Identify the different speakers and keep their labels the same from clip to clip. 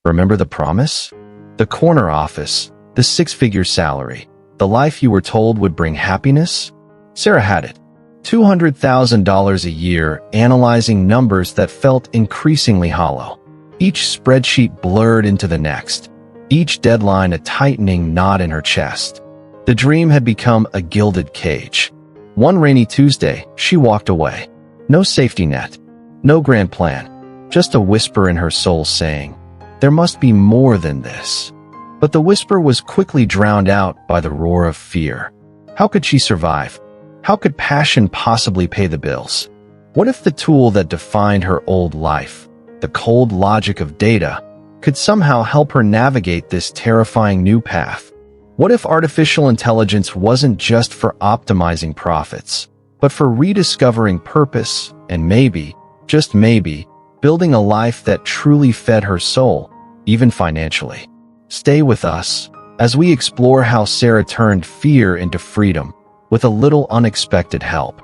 Speaker 1: Remember the promise? The corner office, the six-figure salary, the life you were told would bring happiness? Sarah had it. $200,000 a year, analyzing numbers that felt increasingly hollow. Each spreadsheet blurred into the next, each deadline a tightening knot in her chest. The dream had become a gilded cage. One rainy Tuesday, she walked away. No safety net, no grand plan, just a whisper in her soul saying, "There must be more than this." But the whisper was quickly drowned out by the roar of fear. How could she survive? How could passion possibly pay the bills? What if the tool that defined her old life, the cold logic of data, could somehow help her navigate this terrifying new path? What if artificial intelligence wasn't just for optimizing profits, but for rediscovering purpose and maybe, just maybe, building a life that truly fed her soul, even financially? Stay with us as we explore how Sarah turned fear into freedom with a little unexpected help.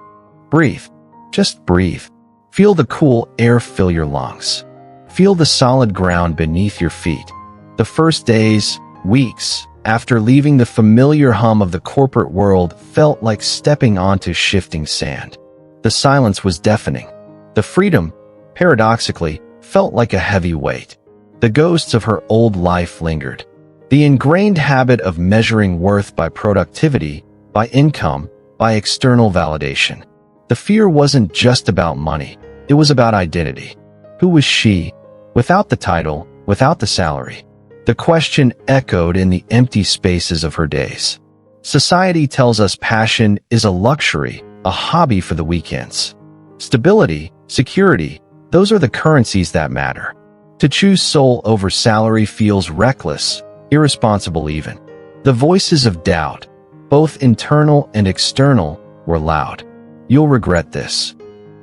Speaker 1: Breathe. Just breathe. Feel the cool air fill your lungs. Feel the solid ground beneath your feet. The first days, weeks, after leaving the familiar hum of the corporate world felt like stepping onto shifting sand. The silence was deafening. The freedom, paradoxically, felt like a heavy weight. The ghosts of her old life lingered. The ingrained habit of measuring worth by productivity, by income, by external validation. The fear wasn't just about money. It was about identity. Who was she? Without the title, without the salary. The question echoed in the empty spaces of her days. Society tells us passion is a luxury, a hobby for the weekends. Stability, security, those are the currencies that matter. To choose soul over salary feels reckless, irresponsible even. The voices of doubt, both internal and external, were loud. You'll regret this.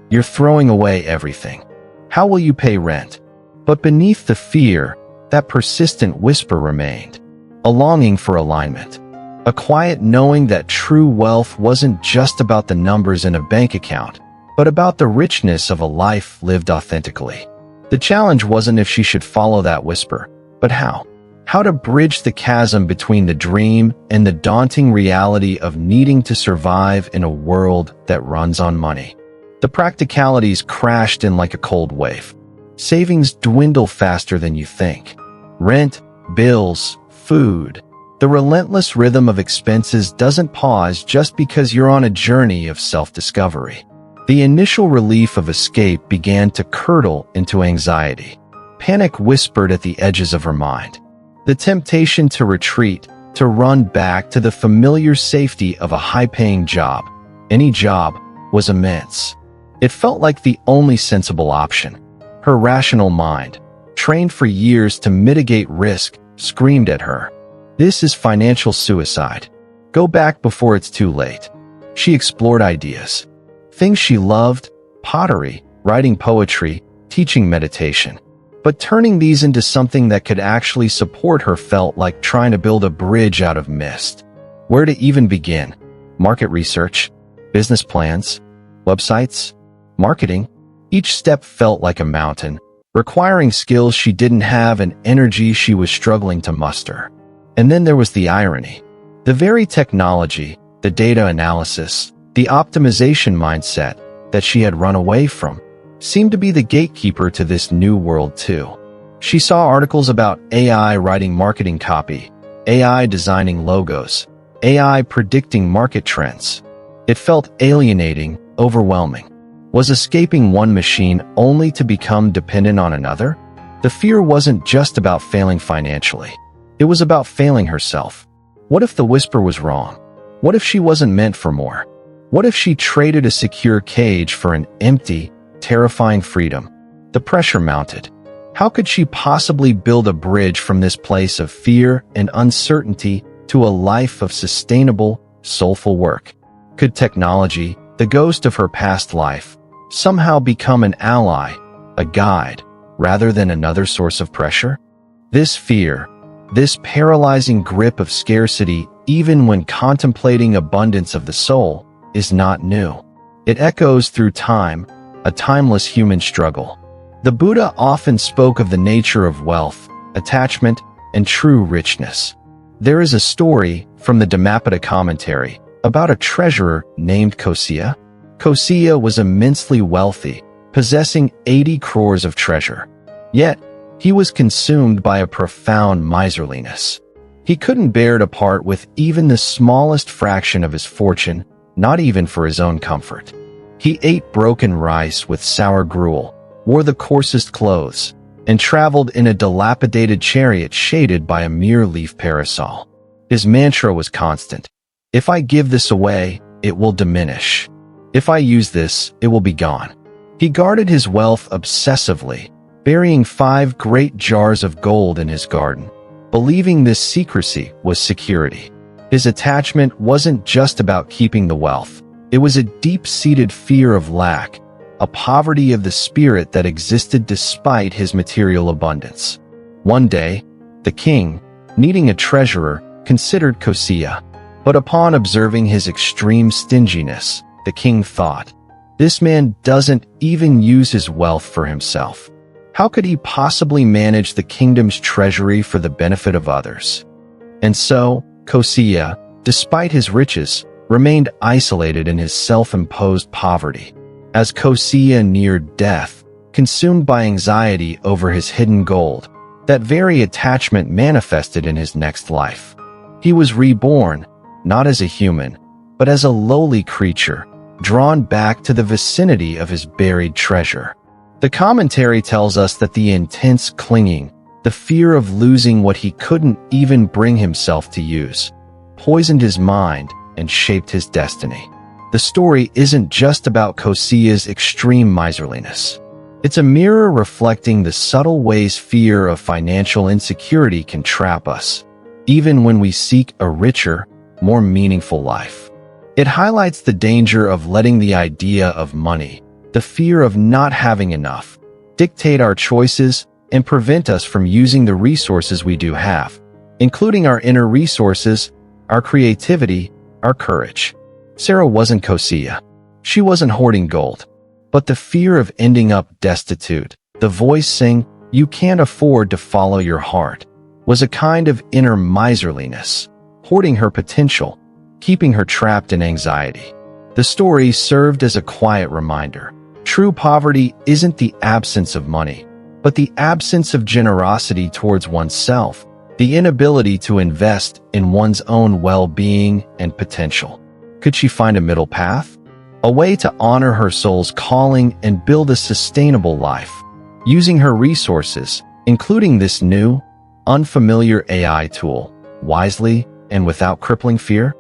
Speaker 1: You're throwing away everything. How will you pay rent? But beneath the fear, that persistent whisper remained. A longing for alignment. A quiet knowing that true wealth wasn't just about the numbers in a bank account, but about the richness of a life lived authentically. The challenge wasn't if she should follow that whisper, but how. How to bridge the chasm between the dream and the daunting reality of needing to survive in a world that runs on money. The practicalities crashed in like a cold wave. Savings dwindle faster than you think. Rent, bills, food. The relentless rhythm of expenses doesn't pause just because you're on a journey of self-discovery. The initial relief of escape began to curdle into anxiety. Panic whispered at the edges of her mind. The temptation to retreat, to run back to the familiar safety of a high-paying job, any job, was immense. It felt like the only sensible option. Her rational mind, trained for years to mitigate risk, screamed at her. This is financial suicide. Go back before it's too late. She explored ideas. Things she loved, pottery, writing poetry, teaching meditation. But turning these into something that could actually support her felt like trying to build a bridge out of mist. Where to even begin? Market research, business plans, websites, marketing. Each step felt like a mountain, requiring skills she didn't have and energy she was struggling to muster. And then there was the irony. The very technology, the data analysis, the optimization mindset that she had run away from seemed to be the gatekeeper to this new world too. She saw articles about AI writing marketing copy, AI designing logos, AI predicting market trends. It felt alienating, overwhelming. Was escaping one machine only to become dependent on another? The fear wasn't just about failing financially. It was about failing herself. What if the whisper was wrong? What if she wasn't meant for more? What if she traded a secure cage for an empty, terrifying freedom? The pressure mounted. How could she possibly build a bridge from this place of fear and uncertainty to a life of sustainable, soulful work? Could technology, the ghost of her past life, somehow become an ally, a guide, rather than another source of pressure? This fear, this paralyzing grip of scarcity, even when contemplating abundance of the soul, is not new. It echoes through time, a timeless human struggle. The Buddha often spoke of the nature of wealth, attachment, and true richness. There is a story from the DhammaMirror commentary about a treasurer named Kossia. Kossia was immensely wealthy, possessing 80 crores of treasure. Yet, he was consumed by a profound miserliness. He couldn't bear to part with even the smallest fraction of his fortune, not even for his own comfort. He ate broken rice with sour gruel, wore the coarsest clothes, and traveled in a dilapidated chariot shaded by a mere leaf parasol. His mantra was constant: "If I give this away, it will diminish. If I use this, it will be gone." He guarded his wealth obsessively, burying 5 great jars of gold in his garden, believing this secrecy was security. His attachment wasn't just about keeping the wealth. It was a deep-seated fear of lack, a poverty of the spirit that existed despite his material abundance. One day, the king, needing a treasurer, considered Kossia. But upon observing his extreme stinginess, the king thought, "This man doesn't even use his wealth for himself. How could he possibly manage the kingdom's treasury for the benefit of others?" And so, Kossia, despite his riches, remained isolated in his self-imposed poverty. As Kossia neared death, consumed by anxiety over his hidden gold, that very attachment manifested in his next life. He was reborn, not as a human, but as a lowly creature, drawn back to the vicinity of his buried treasure. The commentary tells us that the intense clinging, the fear of losing what he couldn't even bring himself to use, poisoned his mind and shaped his destiny. The story isn't just about Kossia's extreme miserliness. It's a mirror reflecting the subtle ways fear of financial insecurity can trap us, even when we seek a richer, more meaningful life. It highlights the danger of letting the idea of money, the fear of not having enough, dictate our choices and prevent us from using the resources we do have, including our inner resources, our creativity, our courage. Sarah wasn't Kossia. She wasn't hoarding gold. But the fear of ending up destitute, the voice saying, "You can't afford to follow your heart," was a kind of inner miserliness, hoarding her potential, keeping her trapped in anxiety. The story served as a quiet reminder. True poverty isn't the absence of money, but the absence of generosity towards oneself, the inability to invest in one's own well-being and potential. Could she find a middle path? A way to honor her soul's calling and build a sustainable life, using her resources, including this new, unfamiliar AI tool, wisely and without crippling fear?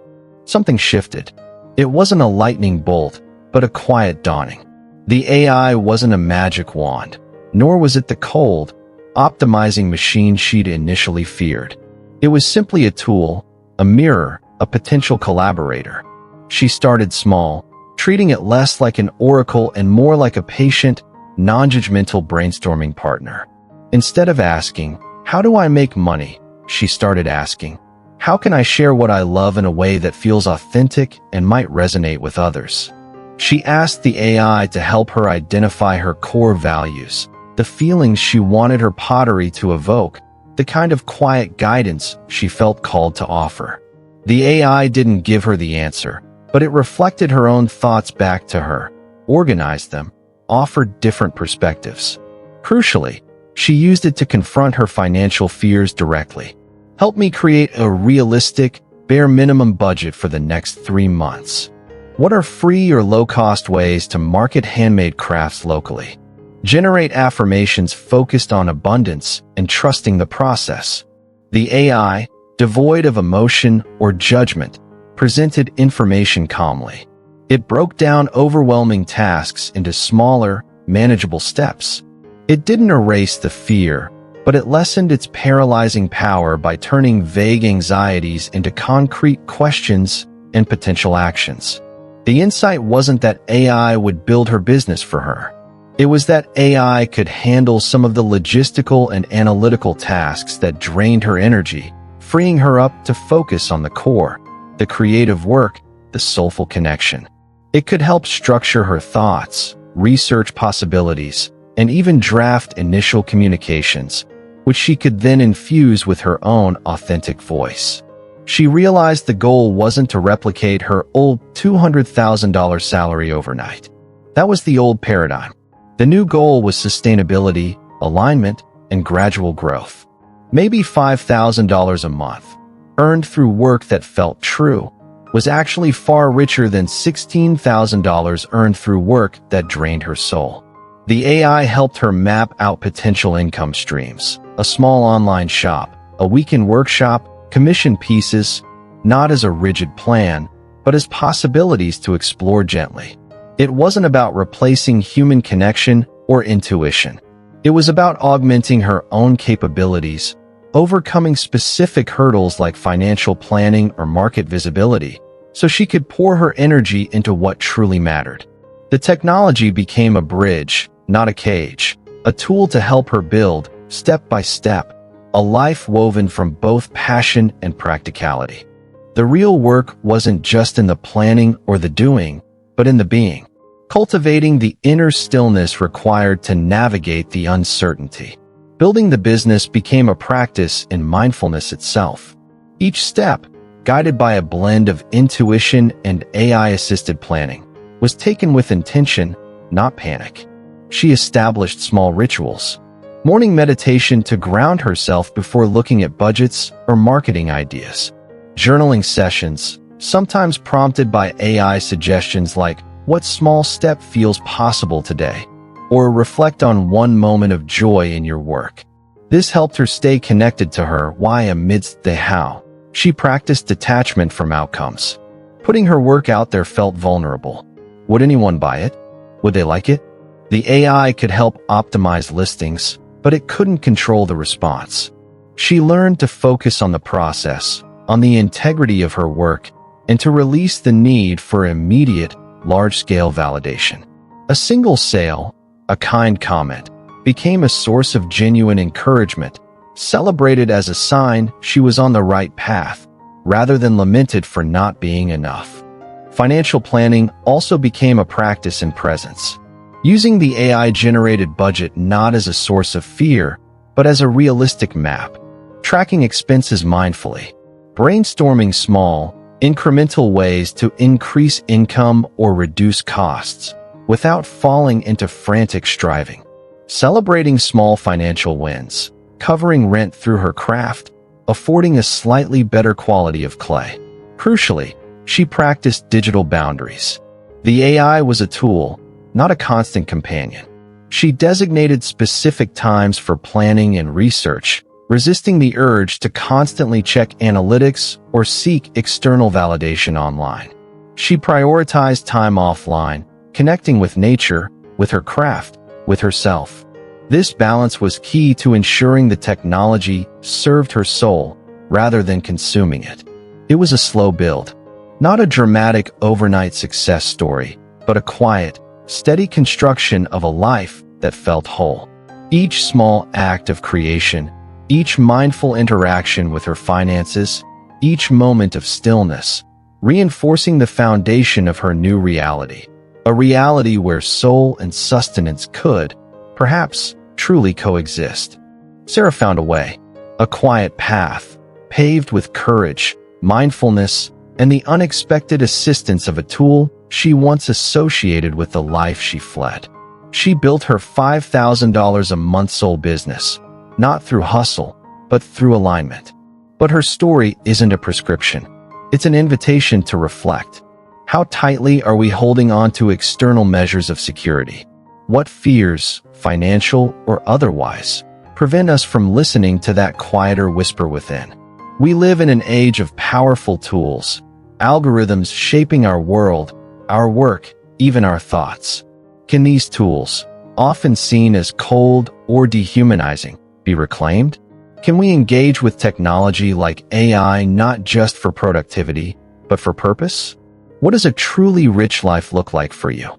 Speaker 1: Something shifted. It wasn't a lightning bolt, but a quiet dawning. The AI wasn't a magic wand, nor was it the cold, optimizing machine she'd initially feared. It was simply a tool, a mirror, a potential collaborator. She started small, treating it less like an oracle and more like a patient, non-judgmental brainstorming partner. Instead of asking, "How do I make money?" she started asking, "How can I share what I love in a way that feels authentic and might resonate with others?" She asked the AI to help her identify her core values, the feelings she wanted her pottery to evoke, the kind of quiet guidance she felt called to offer. The AI didn't give her the answer, but it reflected her own thoughts back to her, organized them, offered different perspectives. Crucially, she used it to confront her financial fears directly. "Help me create a realistic, bare minimum budget for the next 3 months. What are free or low-cost ways to market handmade crafts locally? Generate affirmations focused on abundance and trusting the process." The AI, devoid of emotion or judgment, presented information calmly. It broke down overwhelming tasks into smaller, manageable steps. It didn't erase the fear, but it lessened its paralyzing power by turning vague anxieties into concrete questions and potential actions. The insight wasn't that AI would build her business for her. It was that AI could handle some of the logistical and analytical tasks that drained her energy, freeing her up to focus on the core, the creative work, the soulful connection. It could help structure her thoughts, research possibilities, and even draft initial communications, which she could then infuse with her own authentic voice. She realized the goal wasn't to replicate her old $200,000 salary overnight. That was the old paradigm. The new goal was sustainability, alignment, and gradual growth. Maybe $5,000 a month, earned through work that felt true, was actually far richer than $16,000 earned through work that drained her soul. The AI helped her map out potential income streams: a small online shop, a weekend workshop, commission pieces, not as a rigid plan, but as possibilities to explore gently. It wasn't about replacing human connection or intuition. It was about augmenting her own capabilities, overcoming specific hurdles like financial planning or market visibility, so she could pour her energy into what truly mattered. The technology became a bridge, not a cage, a tool to help her build, step by step, a life woven from both passion and practicality. The real work wasn't just in the planning or the doing, but in the being, cultivating the inner stillness required to navigate the uncertainty. Building the business became a practice in mindfulness itself. Each step, guided by a blend of intuition and AI-assisted planning, was taken with intention, not panic. She established small rituals: morning meditation to ground herself before looking at budgets or marketing ideas, journaling sessions, sometimes prompted by AI suggestions like, "What small step feels possible today?" or "Reflect on one moment of joy in your work." This helped her stay connected to her why amidst the how. She practiced detachment from outcomes. Putting her work out there felt vulnerable. Would anyone buy it? Would they like it? The AI could help optimize listings, but it couldn't control the response. She learned to focus on the process, on the integrity of her work, and to release the need for immediate, large-scale validation. A single sale, a kind comment, became a source of genuine encouragement, celebrated as a sign she was on the right path, rather than lamented for not being enough. Financial planning also became a practice in presence, using the AI-generated budget not as a source of fear, but as a realistic map, tracking expenses mindfully, brainstorming small, incremental ways to increase income or reduce costs, without falling into frantic striving, celebrating small financial wins, covering rent through her craft, affording a slightly better quality of clay. Crucially, she practiced digital boundaries. The AI was a tool, not a constant companion. She designated specific times for planning and research, resisting the urge to constantly check analytics or seek external validation online. She prioritized time offline, connecting with nature, with her craft, with herself. This balance was key to ensuring the technology served her soul rather than consuming it. It was a slow build, not a dramatic overnight success story, but a quiet, steady construction of a life that felt whole. Each small act of creation, each mindful interaction with her finances, each moment of stillness, reinforcing the foundation of her new reality. A reality where soul and sustenance could, perhaps, truly coexist. Sarah found a way, a quiet path, paved with courage, mindfulness, and the unexpected assistance of a tool she once associated with the life she fled. She built her $5,000 a month soul business, not through hustle, but through alignment. But her story isn't a prescription. It's an invitation to reflect. How tightly are we holding on to external measures of security? What fears, financial or otherwise, prevent us from listening to that quieter whisper within? We live in an age of powerful tools, algorithms shaping our world, our work, even our thoughts. Can these tools, often seen as cold or dehumanizing, be reclaimed? Can we engage with technology like AI not just for productivity, but for purpose? What does a truly rich life look like for you?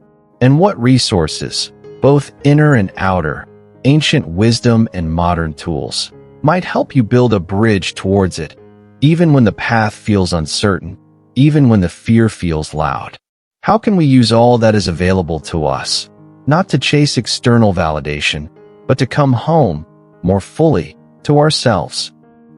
Speaker 1: And what resources, both inner and outer, ancient wisdom and modern tools, might help you build a bridge towards it, even when the path feels uncertain, even when the fear feels loud? How can we use all that is available to us, not to chase external validation, but to come home, more fully, to ourselves.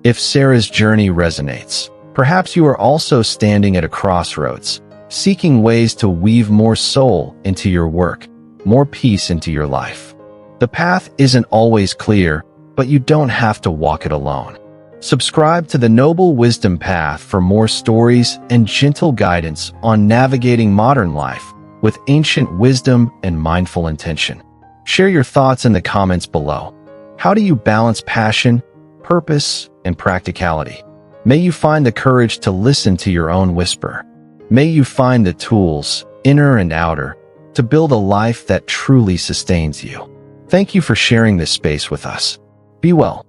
Speaker 1: If Sarah's journey resonates, perhaps you are also standing at a crossroads, seeking ways to weave more soul into your work, more peace into your life. The path isn't always clear, but you don't have to walk it alone. Subscribe to the Noble Wisdom Path for more stories and gentle guidance on navigating modern life with ancient wisdom and mindful intention. Share your thoughts in the comments below. How do you balance passion, purpose, and practicality? May you find the courage to listen to your own whisper. May you find the tools, inner and outer, to build a life that truly sustains you. Thank you for sharing this space with us. Be well.